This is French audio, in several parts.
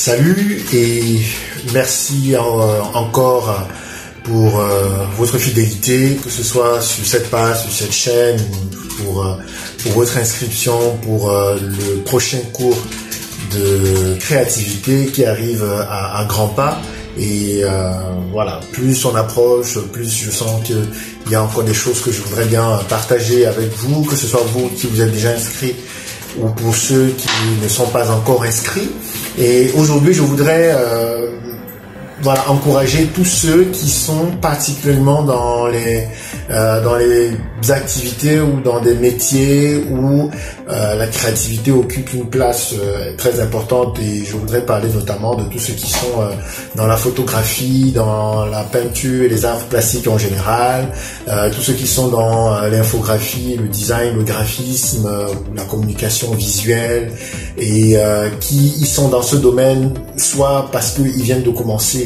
Salut et merci encore pour votre fidélité, que ce soit sur cette page, sur cette chaîne, pour votre inscription pour le prochain cours de créativité qui arrive à grands pas. Et voilà, plus on approche, plus je sens qu'il y a encore des choses que je voudrais bien partager avec vous, que ce soit vous qui vous êtes déjà inscrits ou pour ceux qui ne sont pas encore inscrits. Et aujourd'hui, je voudrais encourager tous ceux qui sont particulièrement dans les activités ou dans des métiers où la créativité occupe une place très importante. Et je voudrais parler notamment de tous ceux qui sont dans la photographie, dans la peinture et les arts plastiques en général, tous ceux qui sont dans l'infographie, le design, le graphisme, la communication visuelle, et qui sont dans ce domaine soit parce qu'ils viennent de commencer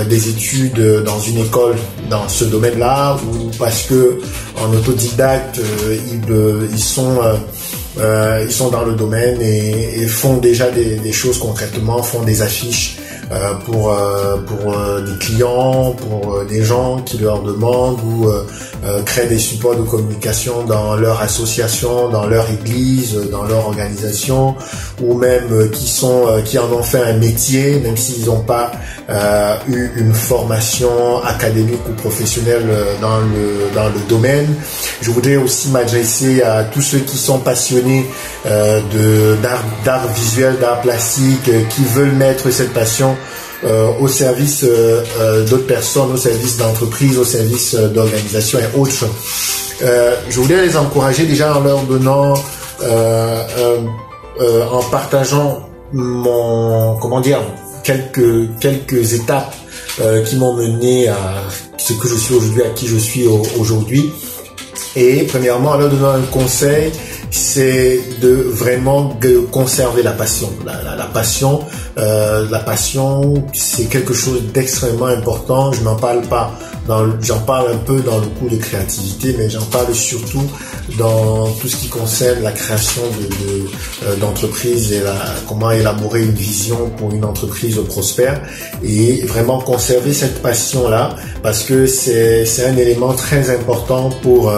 des études dans une école dans ce domaine-là, ou parce que en autodidacte ils sont dans le domaine et font déjà des choses concrètement, font des affiches pour des clients, pour des gens qui leur demandent, ou créent des supports de communication dans leur association, dans leur église, dans leur organisation, ou même qui en ont fait un métier, même s'ils n'ont pas eu une formation académique ou professionnelle dans le domaine. Je voudrais aussi m'adresser à tous ceux qui sont passionnés d'art visuel, d'art plastique, qui veulent mettre cette passion au service d'autres personnes, au service d'entreprises, au service d'organisations et autres. Je voulais les encourager déjà en leur donnant, en partageant quelques étapes qui m'ont mené à ce que je suis aujourd'hui, à qui je suis aujourd'hui. Et premièrement, en leur donnant un conseil, c'est de vraiment conserver la passion. La passion, c'est quelque chose d'extrêmement important. Je n'en parle pas j'en parle un peu dans le cours de créativité, mais j'en parle surtout dans tout ce qui concerne la création d'entreprises et comment élaborer une vision pour une entreprise prospère, et vraiment conserver cette passion-là, parce que c'est un élément très important pour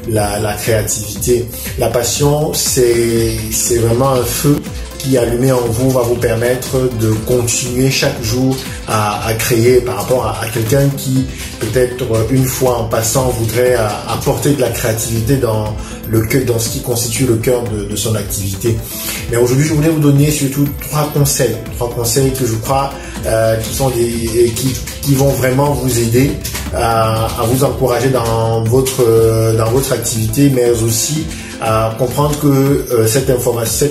la créativité. La passion, c'est vraiment un feu qui, allumé en vous, va vous permettre de continuer chaque jour à créer, par rapport à quelqu'un qui, peut-être une fois en passant, voudrait apporter de la créativité dans ce qui constitue le cœur de son activité. Mais aujourd'hui, je voulais vous donner surtout trois conseils que je crois qui vont vraiment vous aider à vous encourager dans votre activité, mais aussi à comprendre que cette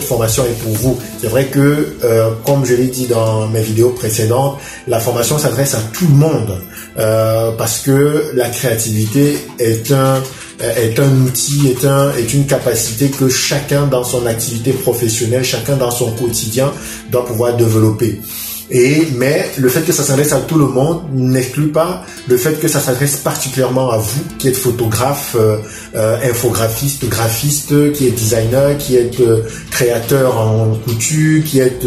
formation est pour vous. C'est vrai que, comme je l'ai dit dans mes vidéos précédentes, la formation s'adresse à tout le monde, parce que la créativité est un outil, est une capacité que chacun dans son activité professionnelle, chacun dans son quotidien doit pouvoir développer. Mais le fait que ça s'adresse à tout le monde n'exclut pas le fait que ça s'adresse particulièrement à vous qui êtes photographe, infographiste, graphiste, qui êtes designer, qui êtes créateur en couture, qui êtes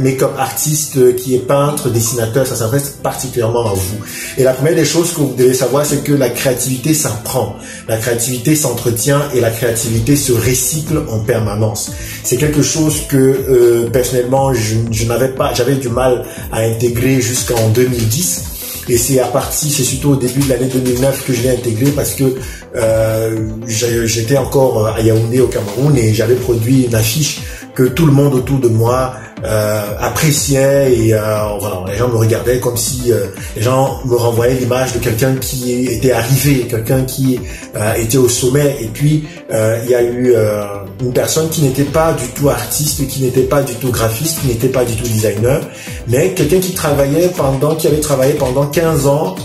make-up artiste, qui est peintre, dessinateur. Ça s'adresse particulièrement à vous. Et la première des choses que vous devez savoir, c'est que la créativité s'apprend, la créativité s'entretient et la créativité se recycle en permanence. C'est quelque chose que personnellement j'avais du mal à intégrer jusqu'en 2010, et c'est surtout au début de l'année 2009 que je l'ai intégré, parce que j'étais encore à Yaoundé au Cameroun, et j'avais produit une affiche que tout le monde autour de moi appréciait, et les gens me regardaient comme si les gens me renvoyaient l'image de quelqu'un qui était arrivé, quelqu'un qui était au sommet. Et puis il y a eu une personne qui n'était pas du tout artiste, qui n'était pas du tout graphiste, qui n'était pas du tout designer, mais quelqu'un qui avait travaillé pendant 15 ans,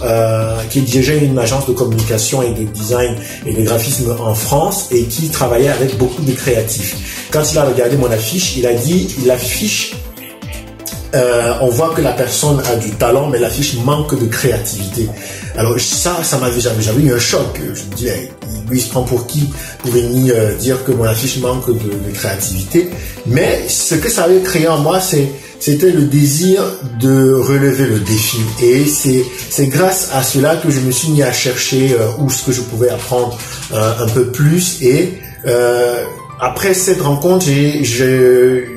qui dirigeait une agence de communication et de design et de graphisme en France, et qui travaillait avec beaucoup de créatifs. Quand il a regardé mon affiche, il a dit: l'affiche on voit que la personne a du talent, mais l'affiche manque de créativité. Alors ça j'avais eu un choc. Je me dis, lui il se prend pour qui pour venir dire que mon affiche manque de créativité. Mais ce que ça avait créé en moi, c'était le désir de relever le défi. Et c'est grâce à cela que je me suis mis à chercher où ce que je pouvais apprendre un peu plus. Et après cette rencontre,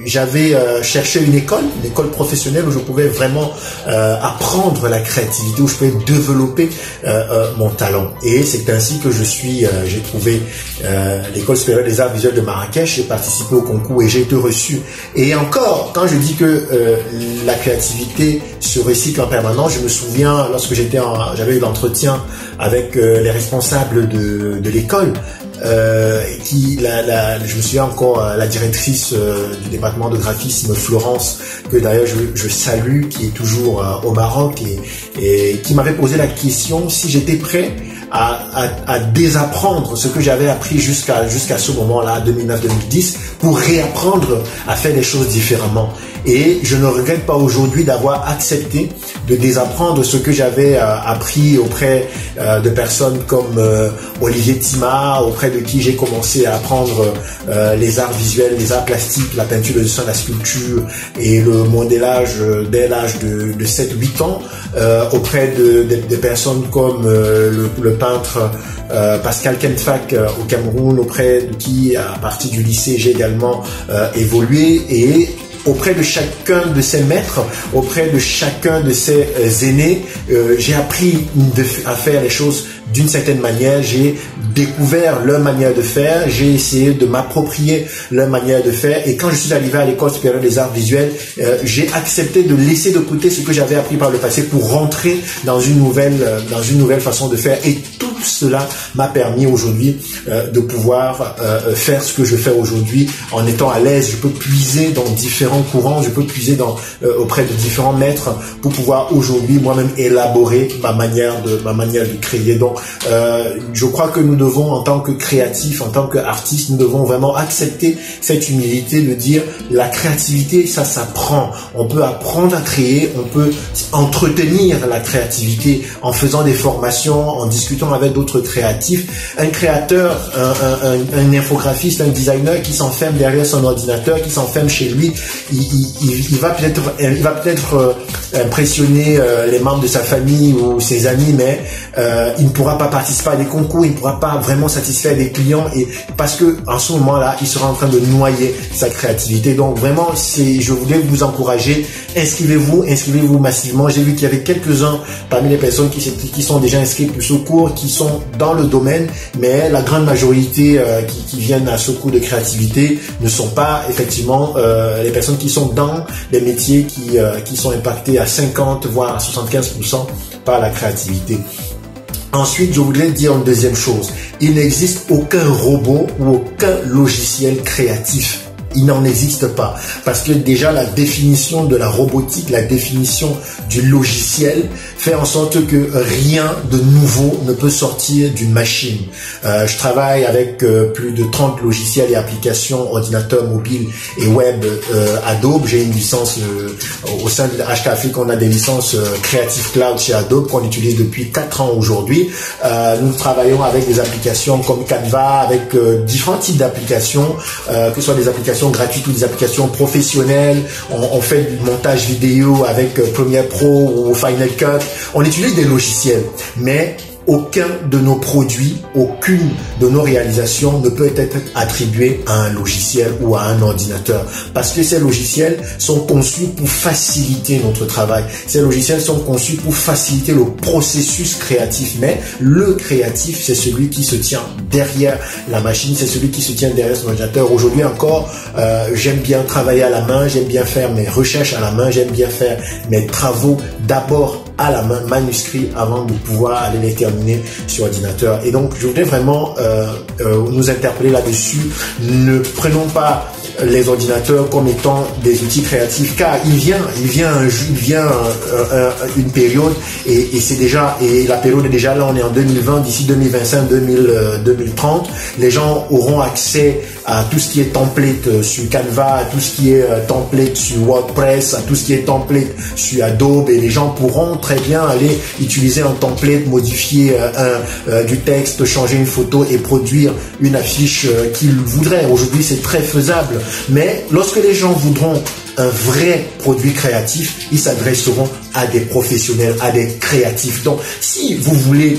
j'avais cherché une école professionnelle où je pouvais vraiment apprendre la créativité, où je pouvais développer mon talent. Et c'est ainsi que j'ai trouvé l'école supérieure des arts visuels de Marrakech. J'ai participé au concours et j'ai été reçu. Et encore, quand je dis que la créativité se recycle en permanence, je me souviens lorsque j'avais eu l'entretien avec les responsables de l'école. Je me souviens encore la directrice du département de graphisme, Florence, que d'ailleurs je salue, qui est toujours au Maroc et qui m'avait posé la question si j'étais prêt à désapprendre ce que j'avais appris jusqu'à ce moment-là, 2009-2010, pour réapprendre à faire les choses différemment. Et je ne regrette pas aujourd'hui d'avoir accepté de désapprendre ce que j'avais appris auprès de personnes comme Olivier Thima, auprès de qui j'ai commencé à apprendre les arts visuels, les arts plastiques, la peinture, le dessin, la sculpture et le modélage dès l'âge de 7-8 ans, auprès de personnes comme le peintre Pascal Kenfak au Cameroun, auprès de qui, à partir du lycée, j'ai également évolué, et auprès de chacun de ces maîtres, auprès de chacun de ces aînés, j'ai appris à faire les choses d'une certaine manière. J'ai découvert leur manière de faire, j'ai essayé de m'approprier leur manière de faire, et quand je suis arrivé à l'école supérieure des arts visuels, j'ai accepté de laisser de côté ce que j'avais appris par le passé pour rentrer dans une nouvelle façon de faire. Et tout cela m'a permis aujourd'hui de pouvoir faire ce que je fais aujourd'hui en étant à l'aise. Je peux puiser dans différents courants, je peux puiser auprès de différents maîtres pour pouvoir aujourd'hui moi-même élaborer ma manière de créer. Donc je crois que nous devons, en tant que créatifs, en tant qu'artistes, nous devons vraiment accepter cette humilité de dire la créativité, ça s'apprend. On peut apprendre à créer, on peut entretenir la créativité en faisant des formations, en discutant avec d'autres créatifs. Un créateur, un infographiste, un designer qui s'enferme derrière son ordinateur, qui s'enferme chez lui, il va peut-être impressionner les membres de sa famille ou ses amis, mais il ne pourra pas participer à des concours, il ne pourra pas vraiment satisfaire des clients, et parce que en ce moment-là, il sera en train de noyer sa créativité. Donc vraiment, je voulais vous encourager, inscrivez-vous massivement. J'ai vu qu'il y avait quelques-uns parmi les personnes qui sont déjà inscrites pour ce cours, qui sont dans le domaine, mais la grande majorité qui viennent à ce cours de créativité ne sont pas effectivement les personnes qui sont dans les métiers qui sont impactés à 50 voire à 75% par la créativité. Ensuite, je voudrais dire une deuxième chose. Il n'existe aucun robot ou aucun logiciel créatif. Il n'en existe pas. Parce que déjà, la définition de la robotique, la définition du logiciel fait en sorte que rien de nouveau ne peut sortir d'une machine. Je travaille avec plus de 30 logiciels et applications, ordinateurs, mobiles et web Adobe. J'ai une licence au sein de HK Afrique, on a des licences Creative Cloud chez Adobe qu'on utilise depuis 4 ans aujourd'hui. Nous travaillons avec des applications comme Canva, avec différents types d'applications, que ce soit des applications gratuites ou des applications professionnelles. On fait du montage vidéo avec Premiere Pro ou Final Cut. On utilise des logiciels, mais aucun de nos produits, aucune de nos réalisations ne peut être attribuée à un logiciel ou à un ordinateur, parce que ces logiciels sont conçus pour faciliter notre travail. Ces logiciels sont conçus pour faciliter le processus créatif, mais le créatif, c'est celui qui se tient derrière la machine, c'est celui qui se tient derrière son ordinateur. Aujourd'hui encore, j'aime bien travailler à la main, j'aime bien faire mes recherches à la main, j'aime bien faire mes travaux d'abord à la main, manuscrit, avant de pouvoir aller les terminer sur ordinateur. Et donc, je voudrais vraiment nous interpeller là-dessus. Ne prenons pas les ordinateurs comme étant des outils créatifs, car il vient une période et c'est déjà, et la période est déjà là, on est en 2020, d'ici 2025, 2030, les gens auront accès à tout ce qui est template sur Canva, à tout ce qui est template sur WordPress, à tout ce qui est template sur Adobe, et les gens pourront très bien aller utiliser un template, modifier du texte, changer une photo et produire une affiche qu'ils voudraient. Aujourd'hui, c'est très faisable. Mais lorsque les gens voudront un vrai produit créatif, ils s'adresseront à des professionnels, à des créatifs. Donc, si vous voulez,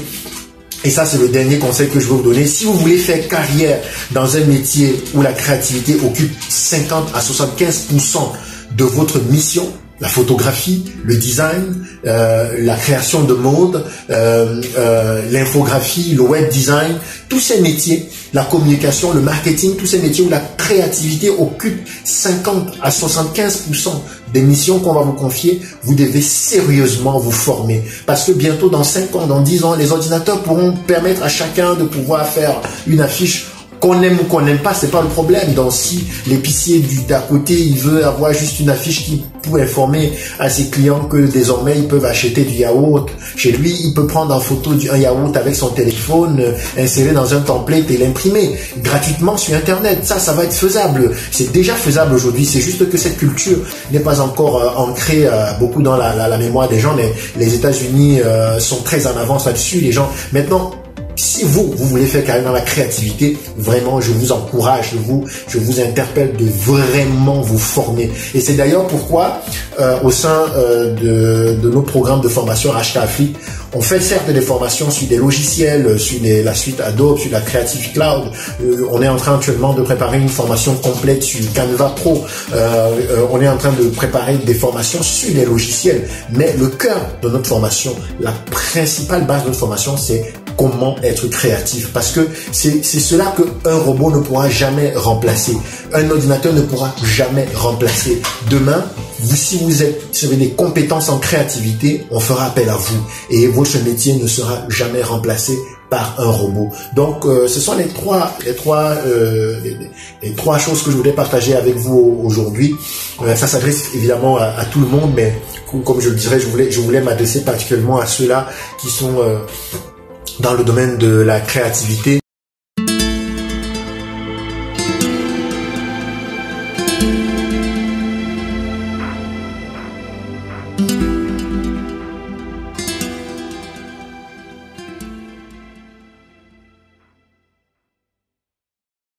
et ça c'est le dernier conseil que je vais vous donner, si vous voulez faire carrière dans un métier où la créativité occupe 50 à 75% de votre mission, la photographie, le design, la création de mode, l'infographie, le web design, tous ces métiers, la communication, le marketing, tous ces métiers où la créativité occupe 50 à 75% des missions qu'on va vous confier, vous devez sérieusement vous former. Parce que bientôt, dans 5 ans, dans 10 ans, les ordinateurs pourront permettre à chacun de pouvoir faire une affiche. Qu'on aime ou qu'on n'aime pas, c'est pas le problème. Donc si l'épicier d'à côté, il veut avoir juste une affiche qui pour informer à ses clients que désormais ils peuvent acheter du yaourt chez lui, il peut prendre en photo un yaourt avec son téléphone, insérer dans un template et l'imprimer gratuitement sur Internet. Ça va être faisable. C'est déjà faisable aujourd'hui. C'est juste que cette culture n'est pas encore ancrée beaucoup dans la mémoire des gens. Mais les États-Unis sont très en avance là-dessus. Les gens maintenant. Si vous voulez faire carrière dans la créativité, vraiment, je vous encourage, je vous interpelle de vraiment vous former. Et c'est d'ailleurs pourquoi, au sein de nos programmes de formation HK Afrique, on fait certes des formations sur des logiciels, sur la suite Adobe, sur la Creative Cloud. On est en train actuellement de préparer une formation complète sur Canva Pro. On est en train de préparer des formations sur les logiciels. Mais le cœur de notre formation, la principale base de notre formation, c'est comment être créatif, parce que c'est cela qu'un robot ne pourra jamais remplacer, un ordinateur ne pourra jamais remplacer. Demain, si vous avez des compétences en créativité, on fera appel à vous et votre métier ne sera jamais remplacé par un robot. Donc, ce sont les trois choses que je voulais partager avec vous aujourd'hui. Ça s'adresse évidemment à tout le monde, mais comme je le dirais, je voulais m'adresser particulièrement à ceux-là qui sont dans le domaine de la créativité.